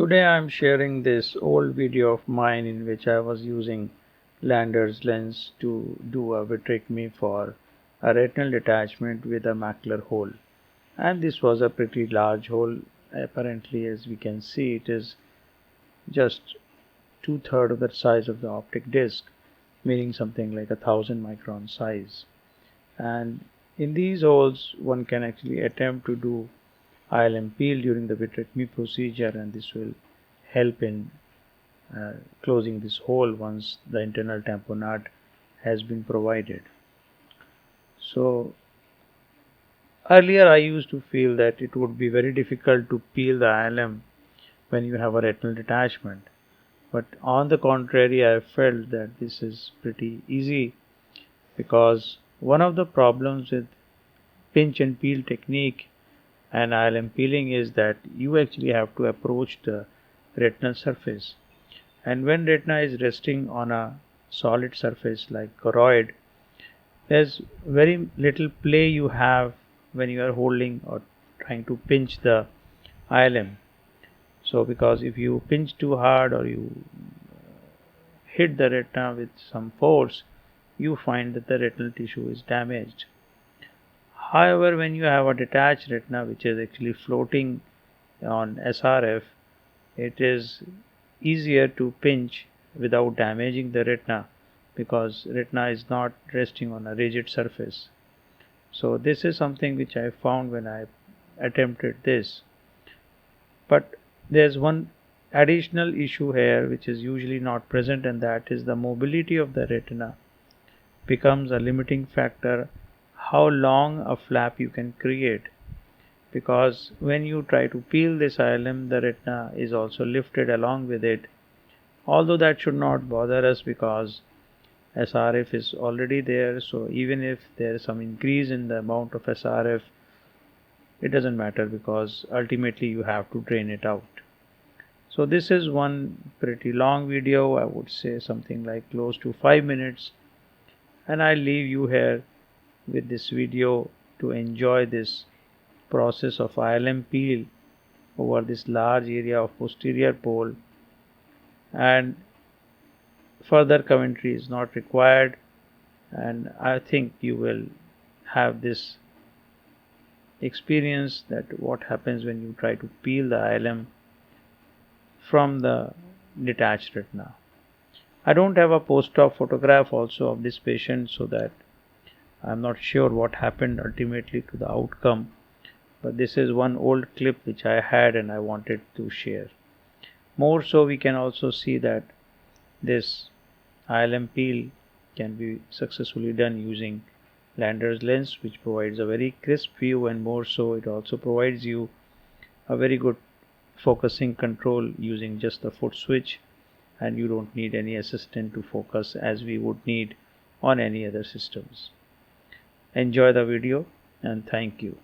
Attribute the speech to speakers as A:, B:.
A: Today I am sharing this old video of mine in which I was using Lander's lens to do a vitrectomy for a retinal detachment with a macular hole. And this was a pretty large hole. Apparently, as we can see, it is just 2/3 of the size of the optic disc, meaning something like 1,000 micron size. And in these holes, one can actually attempt to do ILM peel during the vitrectomy procedure, and this will help in closing this hole once the internal tamponade has been provided. So earlier I used to feel that it would be very difficult to peel the ILM when you have a retinal detachment, but on the contrary I felt that this is pretty easy, because one of the problems with pinch and peel technique and ILM peeling is that you actually have to approach the retinal surface, and when retina is resting on a solid surface like choroid, there's very little play you have when you are holding or trying to pinch the ILM. So because if you pinch too hard or you hit the retina with some force, you find that the retinal tissue is damaged. However, when you have a detached retina which is actually floating on SRF, it is easier to pinch without damaging the retina, because retina is not resting on a rigid surface. So this is something which I found when I attempted this. But there's one additional issue here which is usually not present, and that is the mobility of the retina becomes a limiting factor how long a flap you can create, because when you try to peel this ILM, the retina is also lifted along with it, although that should not bother us because SRF is already there. So even if there is some increase in the amount of SRF, it doesn't matter, because ultimately you have to drain it out. So this is one pretty long video, I would say something like close to 5 minutes, and I'll leave you here with this video to enjoy this process of ILM peel over this large area of posterior pole, and further commentary is not required, and I think you will have this experience that what happens when you try to peel the ILM from the detached retina. I don't have a post-op photograph also of this patient, so that I'm not sure what happened ultimately to the outcome, but this is one old clip which I had and I wanted to share. More so, we can also see that this ILM peel can be successfully done using Lander's lens, which provides a very crisp view, and more so it also provides you a very good focusing control using just the foot switch, and you don't need any assistant to focus as we would need on any other systems. Enjoy the video and thank you.